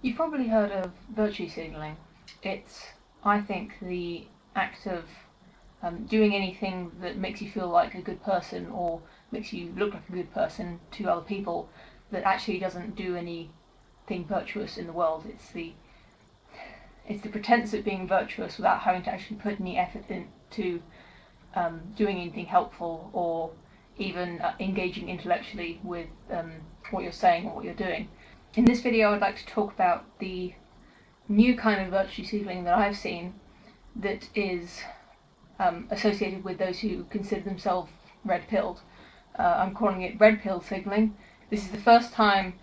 You've probably heard of virtue signalling. It's, I think, the act of doing anything that makes you feel like a good person or makes you look like a good person to other people that actually doesn't do anything virtuous in the world. It's the pretense of being virtuous without having to actually put any effort into doing anything helpful or even engaging intellectually with what you're saying or what you're doing. In this video I'd like to talk about the new kind of virtue signalling that I've seen that is associated with those who consider themselves red-pilled. I'm calling it red pill signalling. This is the first time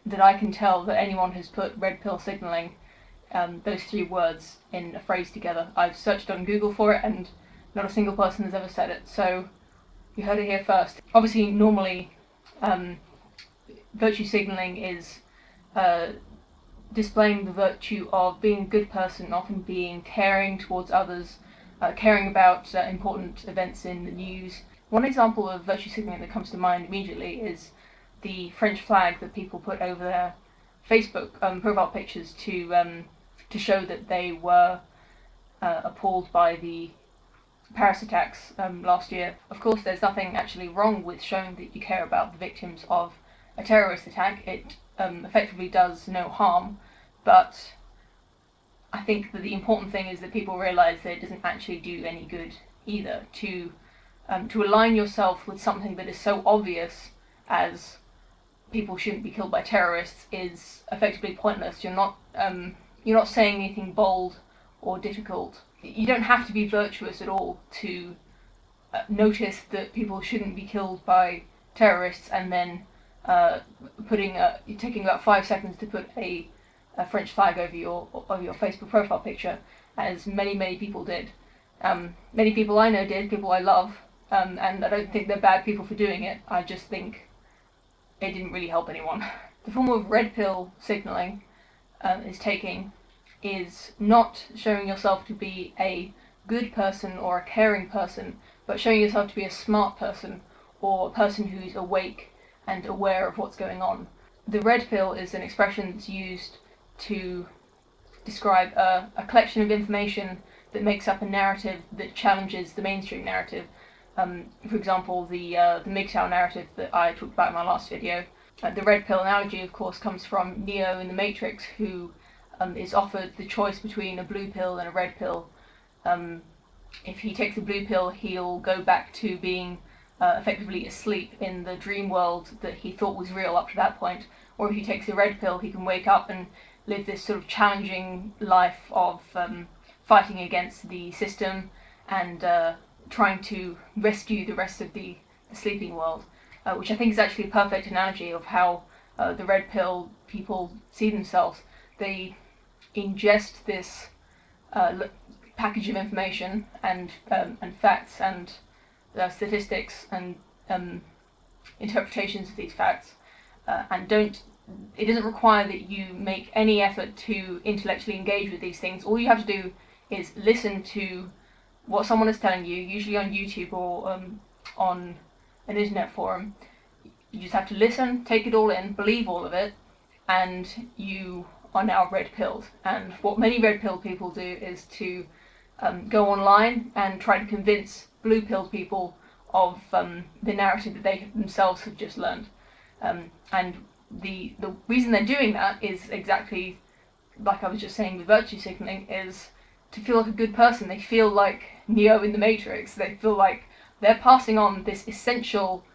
that I can tell that anyone has put red pill signalling, those three words, in a phrase together. I've searched on Google for it and not a single person has ever said it, so you heard it here first. Obviously, normally virtue signalling is displaying the virtue of being a good person, often being caring towards others, caring about important events in the news. One example of virtue signalling that comes to mind immediately is the French flag that people put over their Facebook profile pictures to show that they were appalled by the Paris attacks last year. Of course, there's nothing actually wrong with showing that you care about the victims of a terrorist attack. It effectively does no harm, but I think that the important thing is that people realise that it doesn't actually do any good either. To align yourself with something that is so obvious as people shouldn't be killed by terrorists is effectively pointless. You're not saying anything bold or difficult. You don't have to be virtuous at all to notice that people shouldn't be killed by terrorists and then taking about 5 seconds to put a French flag over your Facebook profile picture, as many people did. Many people I know did, people I love, and I don't think they're bad people for doing it. I just think it didn't really help anyone. The form of red pill signalling is not showing yourself to be a good person or a caring person, but showing yourself to be a smart person or a person who's awake and aware of what's going on. The red pill is an expression that's used to describe a collection of information that makes up a narrative that challenges the mainstream narrative. For example, the MGTOW narrative that I talked about in my last video. The red pill analogy, of course, comes from Neo in the Matrix, who is offered the choice between a blue pill and a red pill. If he takes the blue pill, he'll go back to being effectively asleep in the dream world that he thought was real up to that point. Or if he takes the red pill, he can wake up and live this sort of challenging life of fighting against the system and trying to rescue the rest of the sleeping world, which I think is actually a perfect analogy of how the red pill people see themselves. They ingest this package of information and facts and statistics and interpretations of these facts, and it doesn't require that you make any effort to intellectually engage with these things. All you have to do is listen to what someone is telling you, usually on YouTube or on an internet forum. You just have to listen, take it all in, believe all of it, and you are now red-pilled. And what many red-pilled people do is to go online and try to convince blue-pilled people of the narrative that they themselves have just learned. And the reason they're doing that is exactly like I was just saying with virtue signalling, is to feel like a good person. They feel like Neo in the Matrix. They feel like they're passing on this essential,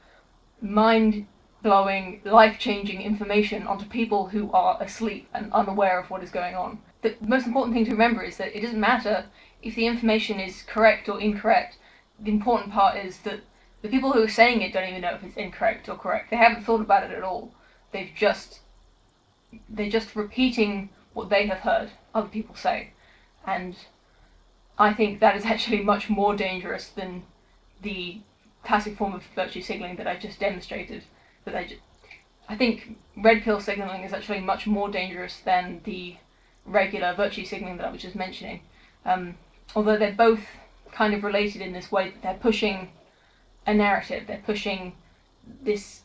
mind-blowing, life-changing information onto people who are asleep and unaware of what is going on. The most important thing to remember is that it doesn't matter if the information is correct or incorrect. The important part is that the people who are saying it don't even know if it's incorrect or correct. They haven't thought about it at all. They're just repeating what they have heard other people say. And I think that is actually much more dangerous than the classic form of virtue signalling that I just demonstrated. I think red pill signalling is actually much more dangerous than the regular virtue signalling that I was just mentioning. Although they're both kind of related in this way, they're pushing a narrative, they're pushing this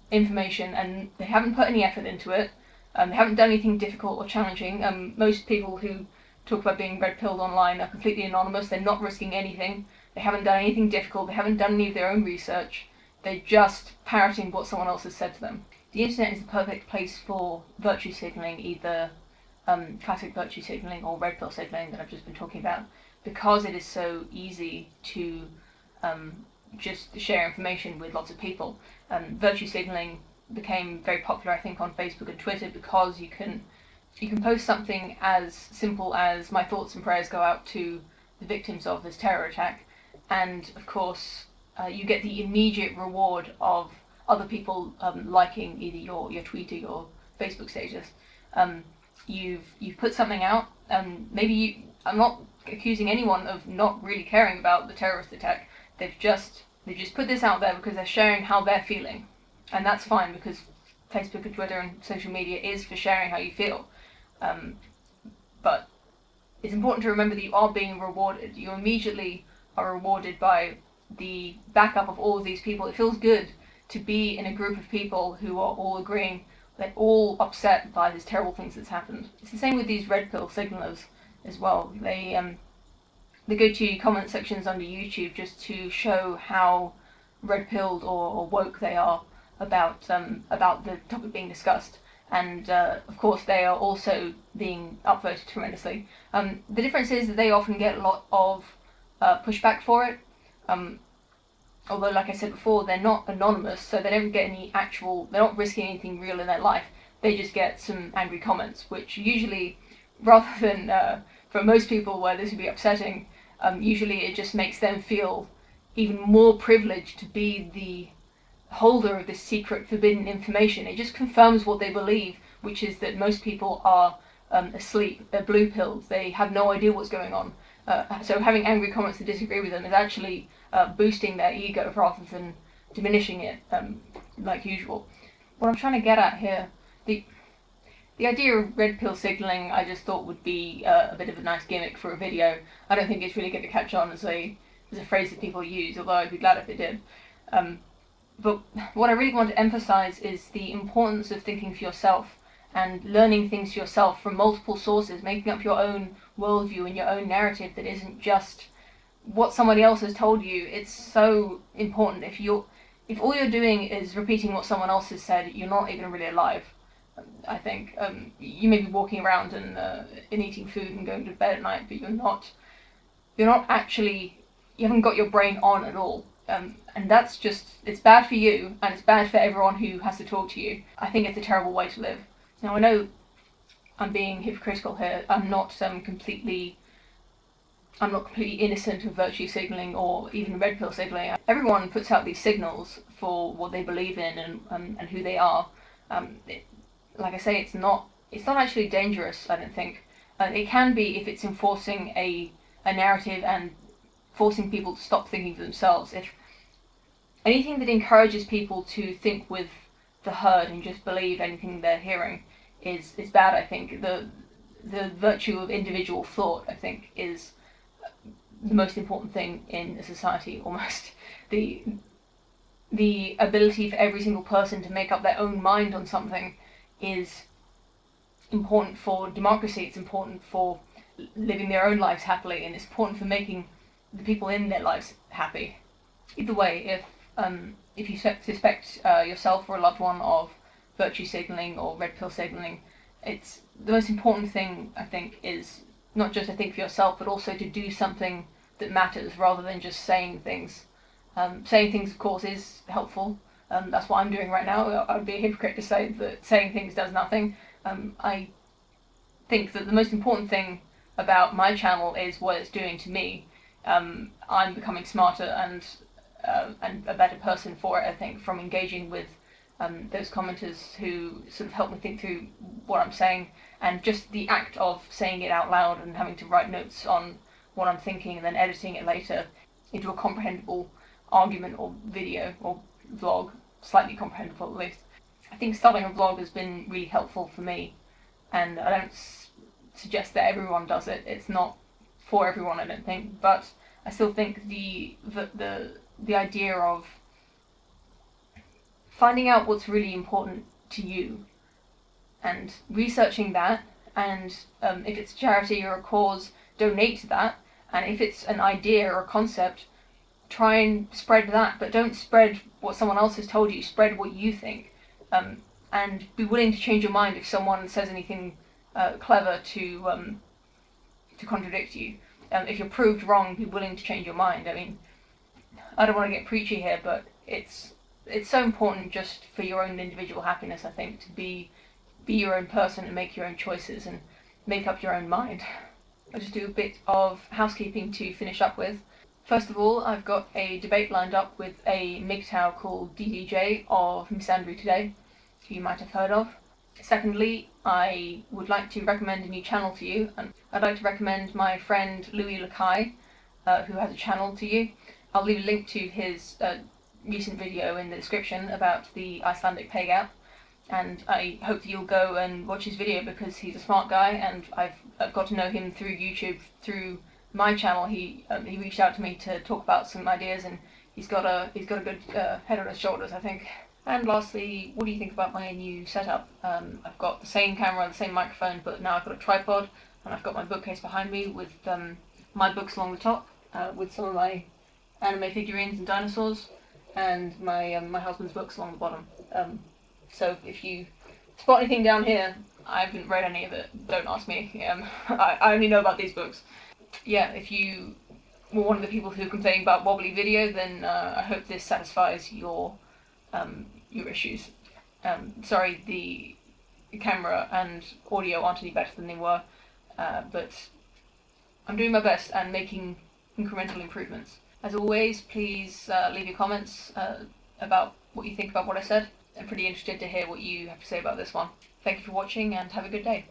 information, and they haven't put any effort into it. They haven't done anything difficult or challenging. Most people who talk about being red-pilled online are completely anonymous. They're not risking anything. They haven't done anything difficult. They haven't done any of their own research. They're just parroting what someone else has said to them. The internet is the perfect place for virtue signalling, either classic virtue signalling or red pill signalling that I've just been talking about, because it is so easy to just share information with lots of people. Virtue signalling became very popular, I think, on Facebook and Twitter because you can post something as simple as "my thoughts and prayers go out to the victims of this terror attack," and of course you get the immediate reward of other people liking either your tweet or your Facebook status. You've put something out, I'm not accusing anyone of not really caring about the terrorist attack. They've just put this out there because they're sharing how they're feeling, and that's fine because Facebook and Twitter and social media is for sharing how you feel. But it's important to remember that you are being rewarded. You immediately are rewarded by the backup of all of these people. It feels good to be in a group of people who are all agreeing, they're all upset by these terrible things that's happened. It's the same with these red pill signalers as well. They go to comment sections under YouTube just to show how red-pilled or woke they are about the topic being discussed. And of course they are also being upvoted tremendously. The difference is that they often get a lot of pushback for it. Although, like I said before, they're not anonymous, so they don't get they're not risking anything real in their life. They just get some angry comments, which usually, rather than, for most people where this would be upsetting, usually it just makes them feel even more privileged to be the holder of this secret, forbidden information. It just confirms what they believe, which is that most people are asleep, they're blue-pilled, they have no idea what's going on. So having angry comments that disagree with them is actually boosting their ego rather than diminishing it, like usual. What I'm trying to get at here, the idea of red pill signalling, I just thought would be a bit of a nice gimmick for a video. I don't think it's really going to catch on as a phrase that people use, although I'd be glad if it did. But what I really want to emphasize is the importance of thinking for yourself and learning things for yourself from multiple sources, making up your own worldview and your own narrative that isn't just what somebody else has told you. It's so important. If all you're doing is repeating what someone else has said, you're not even really alive. I think you may be walking around and eating food and going to bed at night, but you're not actually, you haven't got your brain on at all. And that's just, it's bad for you, and it's bad for everyone who has to talk to you. I think it's a terrible way to live. Now, I know I'm being hypocritical here. I'm not completely innocent of virtue signalling or even red pill signalling. Everyone puts out these signals for what they believe in and who they are. Like I say, it's not actually dangerous, I don't think. It can be if it's enforcing a narrative and forcing people to stop thinking for themselves. If anything that encourages people to think with the herd and just believe anything they're hearing is bad, I think. The virtue of individual thought, I think, is the most important thing in a society, almost. The ability for every single person to make up their own mind on something is important for democracy. It's important for living their own lives happily, and it's important for making the people in their lives happy. Either way, if you suspect yourself or a loved one of virtue signalling or red pill signalling, it's the most important thing, I think, is not just to think for yourself, but also to do something that matters rather than just saying things. Saying things, of course, is helpful. That's what I'm doing right now. I would be a hypocrite to say that saying things does nothing. I think that the most important thing about my channel is what it's doing to me. I'm becoming smarter and a better person for it, I think, from engaging with those commenters who sort of help me think through what I'm saying, and just the act of saying it out loud and having to write notes on what I'm thinking and then editing it later into a comprehensible argument or video or vlog, slightly comprehensible at least. I think starting a vlog has been really helpful for me, and I don't suggest that everyone does it. It's not for everyone, I don't think, but I still think the idea of finding out what's really important to you and researching that, and if it's a charity or a cause, donate to that, and if it's an idea or a concept, try and spread that, but don't spread what someone else has told you, spread what you think, and be willing to change your mind if someone says anything clever to contradict you. If you're proved wrong, be willing to change your mind. I mean, I don't want to get preachy here, but it's so important just for your own individual happiness, I think, to be your own person and make your own choices and make up your own mind. I'll just do a bit of housekeeping to finish up with. First of all, I've got a debate lined up with a MGTOW called DDJ of Misandry Today, who you might have heard of. Secondly, I would like to recommend a new channel to you, and I'd like to recommend my friend Louis Lacaille, who has a channel to you. I'll leave a link to his recent video in the description about the Icelandic pay gap, and I hope that you'll go and watch his video because he's a smart guy, and I've got to know him through YouTube, through my channel. He reached out to me to talk about some ideas, and he's got a good head on his shoulders, I think. And lastly, what do you think about my new setup? I've got the same camera, the same microphone, but now I've got a tripod, and I've got my bookcase behind me with my books along the top, with some of my anime figurines and dinosaurs, and my husband's books along the bottom. So if you spot anything down here, I haven't read any of it, don't ask me. I only know about these books. Yeah, if you were one of the people who complain about wobbly video, then I hope this satisfies your issues. Sorry, the camera and audio aren't any better than they were, but I'm doing my best and making incremental improvements. As always, please leave your comments about what you think about what I said. I'm pretty interested to hear what you have to say about this one. Thank you for watching and have a good day.